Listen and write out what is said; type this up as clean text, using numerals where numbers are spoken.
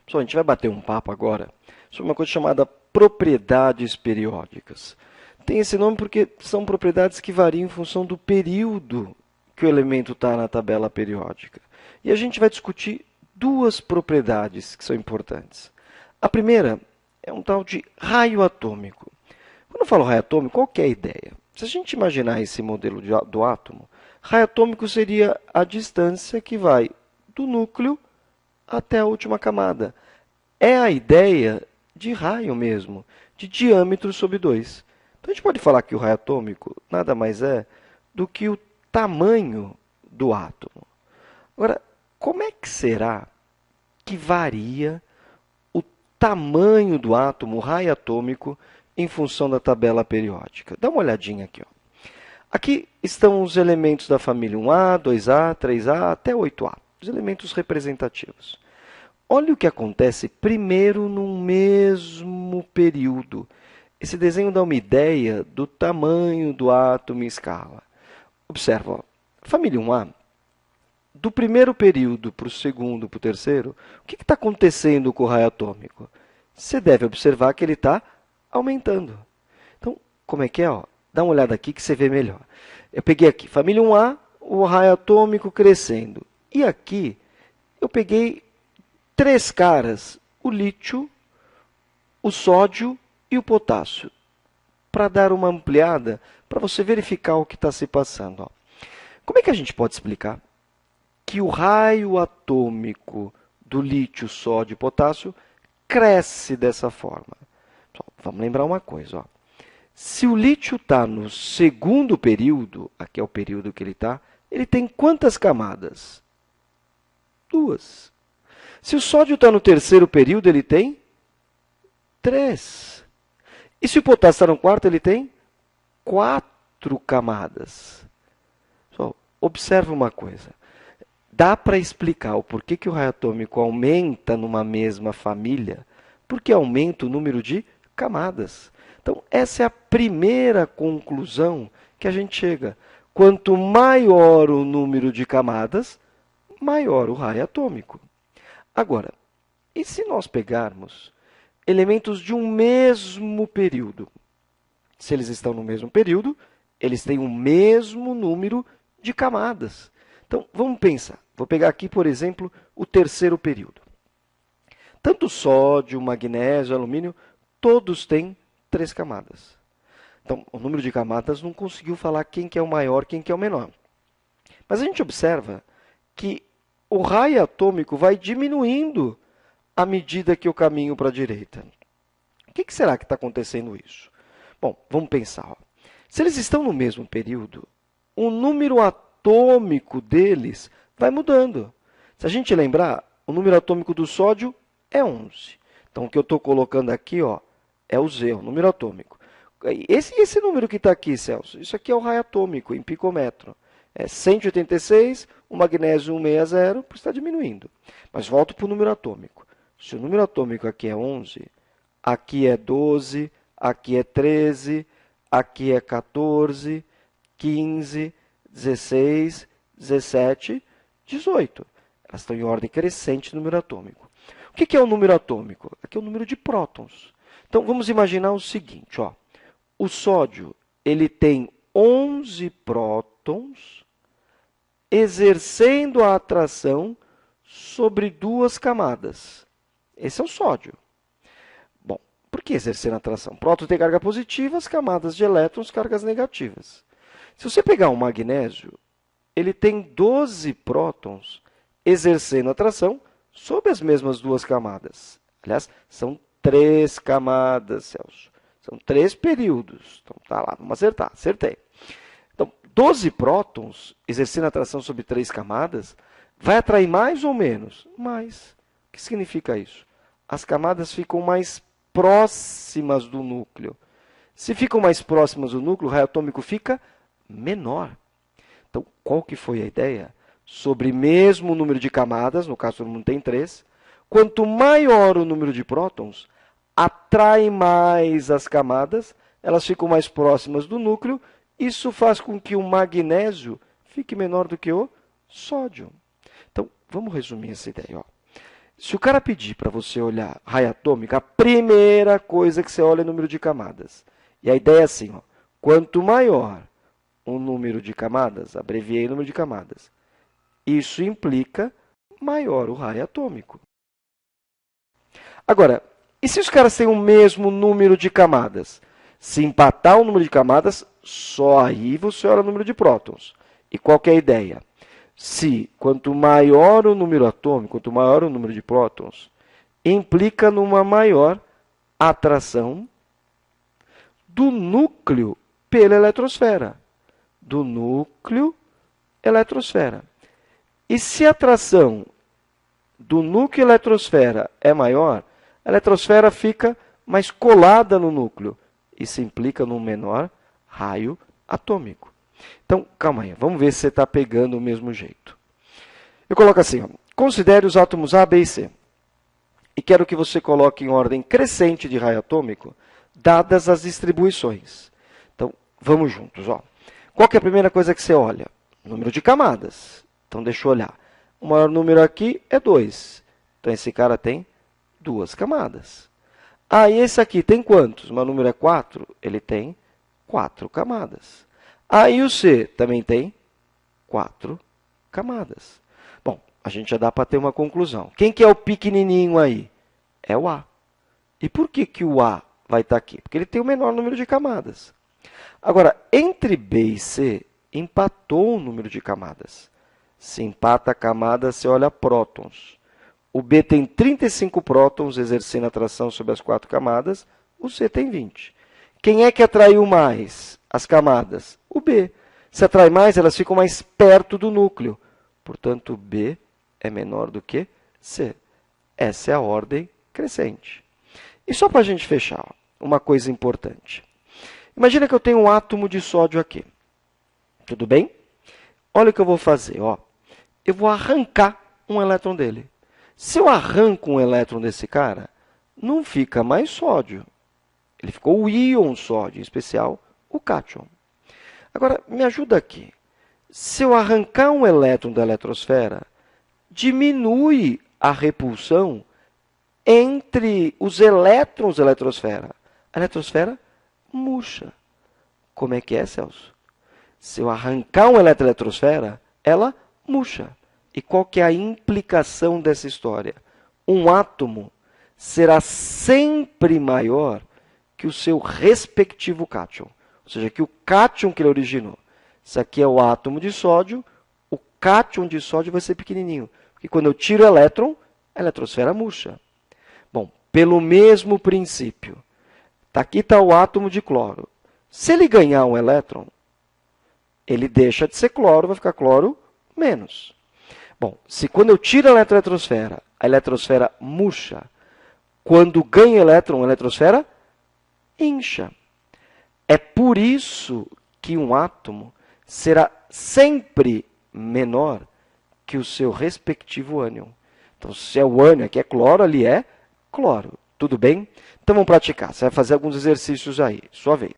Pessoal, a gente vai bater um papo agora sobre uma coisa chamada propriedades periódicas. Tem esse nome porque são propriedades que variam em função do período que o elemento está na tabela periódica. E a gente vai discutir duas propriedades que são importantes. A primeira é um tal de raio atômico. Quando eu falo raio atômico, qual que é a ideia? Se a gente imaginar esse modelo do átomo, raio atômico seria a distância que vai do núcleo até a última camada. É a ideia de raio mesmo, de diâmetro sobre 2. Então a gente pode falar que o raio atômico nada mais é do que o tamanho do átomo. Agora, como é que será que varia o tamanho do átomo, o raio atômico, em função da tabela periódica? Dá uma olhadinha aqui. Aqui estão os elementos da família 1A, 2A, 3A até 8A, os elementos representativos. Olha o que acontece primeiro num mesmo período. Esse desenho dá uma ideia do tamanho do átomo em escala. Observa, ó, família 1A, do primeiro período para o segundo, para o terceiro, o que está acontecendo com o raio atômico? Você deve observar que ele está aumentando. Então, como é que é? Ó? Dá uma olhada aqui que você vê melhor. Eu peguei aqui, família 1A, o raio atômico crescendo. E aqui, eu peguei três caras, o lítio, o sódio e o potássio, para dar uma ampliada, para você verificar o que está se passando. Ó. Como é que a gente pode explicar que o raio atômico do lítio, sódio e potássio cresce dessa forma? Vamos lembrar uma coisa. Ó. Se o lítio está no segundo período, aqui é o período que ele tem quantas camadas? 2. Se o sódio está no terceiro período, ele tem 3. E se o potássio está no quarto, ele tem 4 camadas. Só observa uma coisa. Dá para explicar o porquê que o raio atômico aumenta numa mesma família, porque aumenta o número de camadas. Então, essa é a primeira conclusão que a gente chega. Quanto maior o número de camadas, maior o raio atômico. Agora, e se nós pegarmos elementos de um mesmo período? Se eles estão no mesmo período, eles têm o mesmo número de camadas. Então, vamos pensar. Vou pegar aqui, por exemplo, o terceiro período. Tanto sódio, magnésio, alumínio, todos têm 3 camadas. Então, o número de camadas não conseguiu falar quem que é o maior, quem que é o menor. Mas a gente observa que o raio atômico vai diminuindo à medida que eu caminho para a direita. O que será que está acontecendo isso? Bom, vamos pensar. Ó. Se eles estão no mesmo período, o número atômico deles vai mudando. Se a gente lembrar, o número atômico do sódio é 11. Então, o que eu estou colocando aqui ó, é o Z, o número atômico. Esse número que está aqui, Celso, isso aqui é o raio atômico em picômetro. É 186, o magnésio 160, porque está diminuindo. Mas volto para o número atômico. Se o número atômico aqui é 11, aqui é 12, aqui é 13, aqui é 14, 15, 16, 17, 18. Elas estão em ordem crescente no número atômico. O que é o número atômico? Aqui é o número de prótons. Então, vamos imaginar o seguinte. Ó. O sódio ele tem 11 prótons exercendo a atração sobre 2 camadas. Esse é o sódio. Bom, por que exercendo a atração? Próton tem carga positiva, as camadas de elétrons, cargas negativas. Se você pegar um magnésio, ele tem 12 prótons exercendo atração sobre as mesmas 2 camadas. Aliás, são 3 camadas, Celso. São 3 períodos. Então, tá lá, vamos acertar. Acertei. Então, 12 prótons exercendo atração sobre 3 camadas vai atrair mais ou menos? Mais. O que significa isso? As camadas ficam mais próximas do núcleo. Se ficam mais próximas do núcleo, o raio atômico fica menor. Então, qual que foi a ideia? Sobre mesmo número de camadas, no caso todo mundo tem 3, quanto maior o número de prótons, atrai mais as camadas, elas ficam mais próximas do núcleo, isso faz com que o magnésio fique menor do que o sódio. Então, vamos resumir essa ideia. Ó. Se o cara pedir para você olhar raio atômico, a primeira coisa que você olha é o número de camadas. E a ideia é assim, ó, quanto maior o número de camadas, abreviei o número de camadas, isso implica maior o raio atômico. Agora, e se os caras têm o mesmo número de camadas? Se empatar o número de camadas, só aí você olha o número de prótons. E qual que é a ideia? Se quanto maior o número atômico, quanto maior o número de prótons, implica numa maior atração do núcleo pela eletrosfera. Do núcleo, eletrosfera. E se a atração do núcleo eletrosfera é maior, a eletrosfera fica mais colada no núcleo. Isso implica num menor raio atômico. Então, calma aí, vamos ver se você está pegando o mesmo jeito. Eu coloco assim, ó, considere os átomos A, B e C. E quero que você coloque em ordem crescente de raio atômico, dadas as distribuições. Então, vamos juntos. Ó. Qual que é a primeira coisa que você olha? Número de camadas. Então, deixa eu olhar. O maior número aqui é 2. Então, esse cara tem 2 camadas. Ah, e esse aqui tem quantos? O maior número é 4. Ele tem 4 camadas. Ah, e o C também tem 4 camadas. Bom, a gente já dá para ter uma conclusão. Quem que é o pequenininho aí? É o A. E por que, que o A vai estar aqui? Porque ele tem o menor número de camadas. Agora, entre B e C, empatou o número de camadas. Se empata a camada, você olha prótons. O B tem 35 prótons exercendo atração sobre as 4 camadas, o C tem 20. Quem é que atraiu mais as camadas? O B. Se atrai mais, elas ficam mais perto do núcleo. Portanto, B é menor do que C. Essa é a ordem crescente. E só para a gente fechar, uma coisa importante. Imagina que eu tenho um átomo de sódio aqui. Tudo bem? Olha o que eu vou fazer. Ó. Eu vou arrancar um elétron dele. Se eu arranco um elétron desse cara, não fica mais sódio. Ele ficou o íon sódio, em especial o cátion. Agora, me ajuda aqui. Se eu arrancar um elétron da eletrosfera, diminui a repulsão entre os elétrons da eletrosfera. A eletrosfera murcha. Como é que é, Celso? Se eu arrancar um elétron da eletrosfera, ela murcha. E qual que é a implicação dessa história? Um átomo será sempre maior que o seu respectivo cátion. Ou seja, que o cátion que ele originou. Isso aqui é o átomo de sódio, o cátion de sódio vai ser pequenininho. Porque quando eu tiro o elétron, a eletrosfera murcha. Bom, pelo mesmo princípio, aqui está o átomo de cloro. Se ele ganhar um elétron, ele deixa de ser cloro, vai ficar cloro menos. Bom, se quando eu tiro o elétron da a eletrosfera murcha, quando ganha elétron, a eletrosfera incha. É por isso que um átomo será sempre menor que o seu respectivo ânion. Então, se é o ânion, aqui é cloro, ali é cloro. Tudo bem? Então, vamos praticar. Você vai fazer alguns exercícios aí. Sua vez.